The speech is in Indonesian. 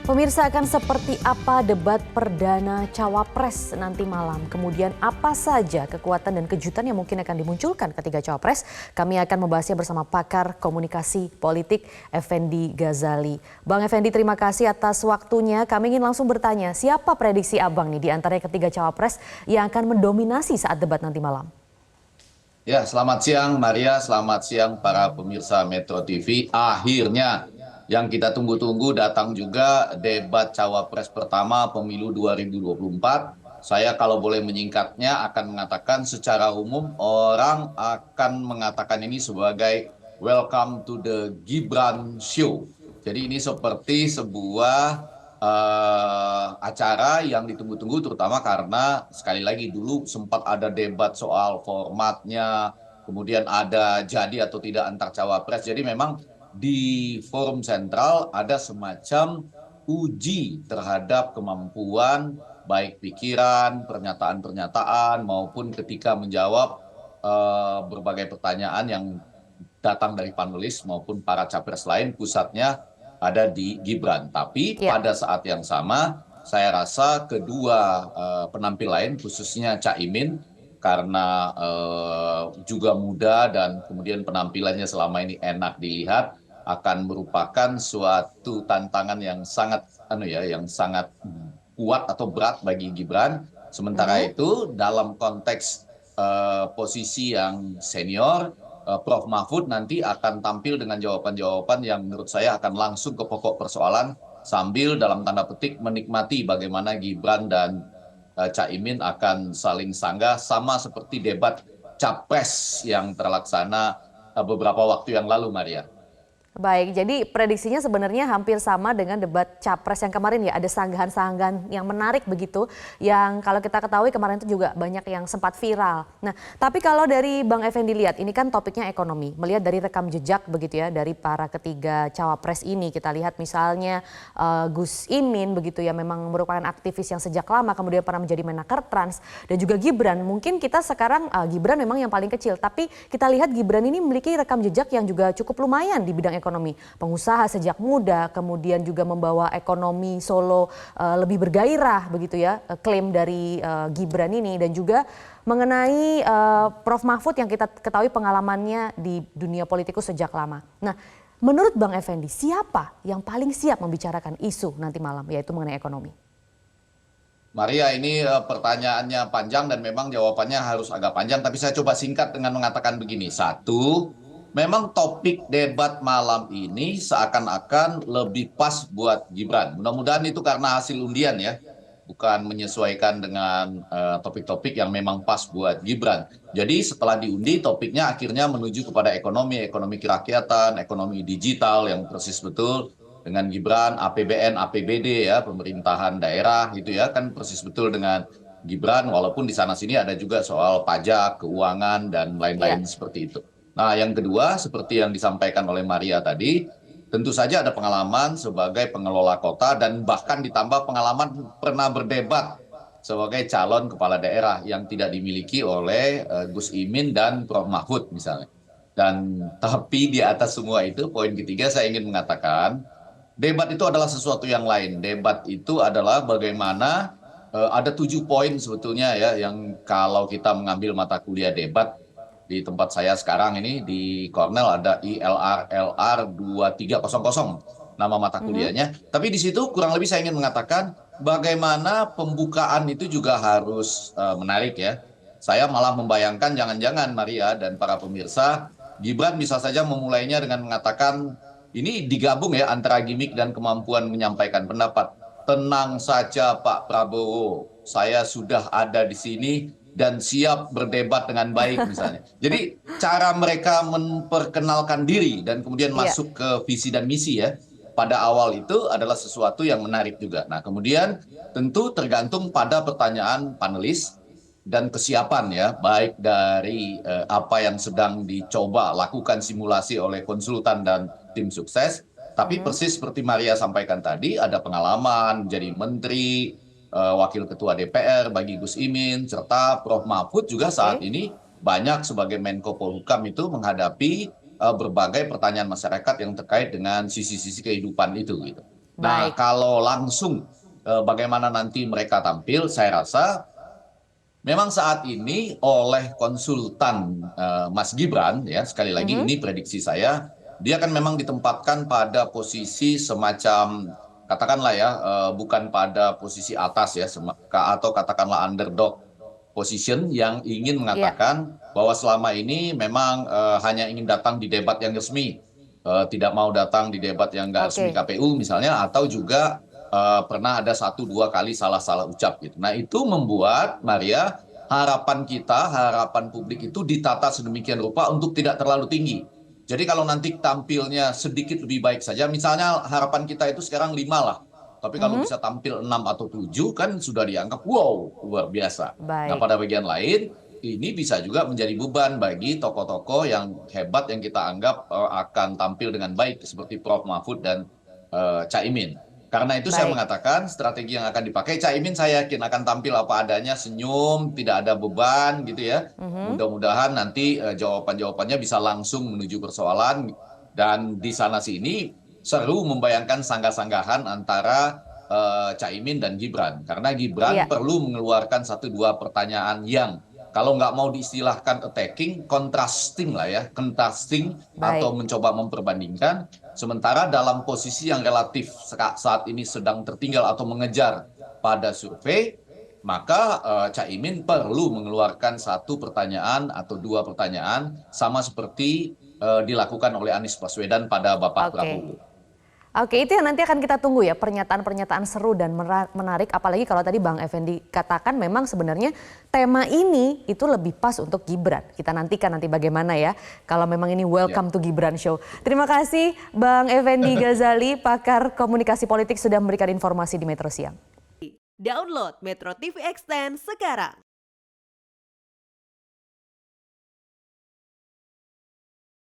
Pemirsa, akan seperti apa debat perdana Cawapres nanti malam? Kemudian apa saja kekuatan dan kejutan yang mungkin akan dimunculkan ketiga Cawapres? Kami akan membahasnya bersama pakar komunikasi politik Effendi Ghazali. Bang Effendi, terima kasih atas waktunya. Kami ingin langsung bertanya, siapa prediksi Abang nih di antara ketiga Cawapres yang akan mendominasi saat debat nanti malam? Ya, selamat siang Maria, selamat siang para pemirsa Metro TV. Akhirnya yang kita tunggu-tunggu datang juga debat Cawapres pertama pemilu 2024. Saya kalau boleh menyingkatnya akan mengatakan secara umum orang akan mengatakan ini sebagai welcome to the Gibran Show. Jadi ini seperti sebuah acara yang ditunggu-tunggu terutama karena sekali lagi dulu sempat ada debat soal formatnya, kemudian ada jadi atau tidak antar cawapres. Jadi memang di forum sentral ada semacam uji terhadap kemampuan baik pikiran, pernyataan-pernyataan maupun ketika menjawab berbagai pertanyaan yang datang dari panelis maupun para capres lain, pusatnya ada di Gibran. Tapi Ya. pada saat yang sama, saya rasa kedua penampil lain, khususnya Caimin, karena juga muda dan kemudian penampilannya selama ini enak dilihat, akan merupakan suatu tantangan yang sangat, yang sangat kuat atau berat bagi Gibran. Sementara itu, dalam konteks posisi yang senior, Prof. Mahfud nanti akan tampil dengan jawaban-jawaban yang menurut saya akan langsung ke pokok persoalan sambil dalam tanda petik menikmati bagaimana Gibran dan Caimin akan saling sanggah sama seperti debat Capres yang terlaksana beberapa waktu yang lalu, Maria. Baik, jadi prediksinya sebenarnya hampir sama dengan debat Capres yang kemarin ya. Ada sanggahan-sanggahan yang menarik begitu, yang kalau kita ketahui kemarin itu juga banyak yang sempat viral. Nah, tapi kalau dari Bang Effendi lihat, ini kan topiknya ekonomi. Melihat dari rekam jejak begitu ya, dari para ketiga Cawapres ini, kita lihat misalnya Gus Imin begitu ya, memang merupakan aktivis yang sejak lama, kemudian pernah menjadi Menaker Trans, dan juga Gibran. Mungkin kita sekarang, Gibran memang yang paling kecil, tapi kita lihat Gibran ini memiliki rekam jejak yang juga cukup lumayan di bidang ekonomi, pengusaha sejak muda, kemudian juga membawa ekonomi Solo lebih bergairah begitu ya, klaim dari Gibran ini, dan juga mengenai Prof. Mahfud yang kita ketahui pengalamannya di dunia politikus sejak lama. Nah, menurut Bang Effendi, siapa yang paling siap membicarakan isu nanti malam, yaitu mengenai ekonomi? Maria, ini pertanyaannya panjang dan memang jawabannya harus agak panjang, tapi saya coba singkat dengan mengatakan begini. Satu, memang topik debat malam ini seakan-akan lebih pas buat Gibran. Mudah-mudahan itu karena hasil undian ya, bukan menyesuaikan dengan topik-topik yang memang pas buat Gibran. Jadi setelah diundi, topiknya akhirnya menuju kepada ekonomi, ekonomi kerakyatan, ekonomi digital yang persis betul dengan Gibran, APBN, APBD ya, pemerintahan daerah gitu ya, kan persis betul dengan Gibran, walaupun di sana sini ada juga soal pajak, keuangan, dan Ya. lain-lain seperti itu. Nah, yang kedua, seperti yang disampaikan oleh Maria tadi, tentu saja ada pengalaman sebagai pengelola kota dan bahkan ditambah pengalaman pernah berdebat sebagai calon kepala daerah yang tidak dimiliki oleh Gus Imin dan Prof. Mahfud misalnya. Dan tapi di atas semua itu, poin ketiga saya ingin mengatakan, debat itu adalah sesuatu yang lain. Debat itu adalah bagaimana ada 7 poin sebetulnya ya, yang kalau kita mengambil mata kuliah debat di tempat saya sekarang ini di Cornell ada ILR 2300 nama mata kuliahnya. Tapi di situ kurang lebih saya ingin mengatakan bagaimana pembukaan itu juga harus menarik ya. Saya malah membayangkan jangan-jangan Maria dan para pemirsa, Gibran bisa saja memulainya dengan mengatakan ini digabung ya antara gimmick dan kemampuan menyampaikan pendapat. Tenang saja Pak Prabowo, saya sudah ada di sini dan siap berdebat dengan baik misalnya. Jadi cara mereka memperkenalkan diri dan kemudian Iya. masuk ke visi dan misi ya, pada awal itu adalah sesuatu yang menarik juga. Nah, kemudian tentu tergantung pada pertanyaan panelis dan kesiapan ya, baik dari apa yang sedang dicoba lakukan simulasi oleh konsultan dan tim sukses. Tapi persis seperti Maria sampaikan tadi, ada pengalaman menjadi menteri, wakil ketua DPR bagi Gus Imin, serta Prof. Mahfud juga saat Oke. ini banyak sebagai Menko Polhukam itu menghadapi berbagai pertanyaan masyarakat yang terkait dengan sisi-sisi kehidupan itu gitu. Nah, Baik. kalau langsung bagaimana nanti mereka tampil, saya rasa memang saat ini oleh konsultan Mas Gibran, ya sekali lagi Mhm. ini prediksi saya, dia kan memang ditempatkan pada posisi semacam katakanlah ya, bukan pada posisi atas ya, atau katakanlah underdog position yang ingin Iya. mengatakan bahwa selama ini memang hanya ingin datang di debat yang resmi, tidak mau datang di debat yang nggak resmi Oke. KPU misalnya, atau juga pernah ada 1 2 kali salah-salah ucap gitu. Nah itu membuat Maria harapan kita, harapan publik itu ditata sedemikian rupa untuk tidak terlalu tinggi. Jadi kalau nanti tampilnya sedikit lebih baik saja, misalnya harapan kita itu sekarang 5 lah. Tapi kalau Mhm. bisa tampil 6 atau 7 kan sudah dianggap wow, luar biasa. Nah Baik. pada bagian lain, ini bisa juga menjadi beban bagi tokoh-tokoh yang hebat yang kita anggap akan tampil dengan baik seperti Prof. Mahfud dan Caimin. Karena itu saya Baik. mengatakan strategi yang akan dipakai Caimin saya yakin akan tampil apa adanya, senyum, tidak ada beban gitu ya. Mhm. Mudah-mudahan nanti jawaban-jawabannya bisa langsung menuju persoalan dan di sana sini seru membayangkan sanggah-sanggahan antara Caimin dan Gibran. Karena Iya. Gibran perlu mengeluarkan 1 2 pertanyaan yang kalau nggak mau diistilahkan attacking, contrasting lah ya, contrasting atau Baik. mencoba memperbandingkan. Sementara dalam posisi yang relatif saat ini sedang tertinggal atau mengejar pada survei, maka Caimin perlu mengeluarkan 1 pertanyaan atau 2 pertanyaan sama seperti dilakukan oleh Anies Baswedan pada Bapak Oke. Prabowo. Oke, itu yang nanti akan kita tunggu ya, pernyataan-pernyataan seru dan menarik. Apalagi kalau tadi Bang Effendi katakan memang sebenarnya tema ini itu lebih pas untuk Gibran. Kita nantikan nanti bagaimana ya, kalau memang ini Ya. Welcome to Gibran Show. Terima kasih Bang Effendi Ghazali, pakar komunikasi politik sudah memberikan informasi di Metro Siang. Download Metro TV Extend sekarang.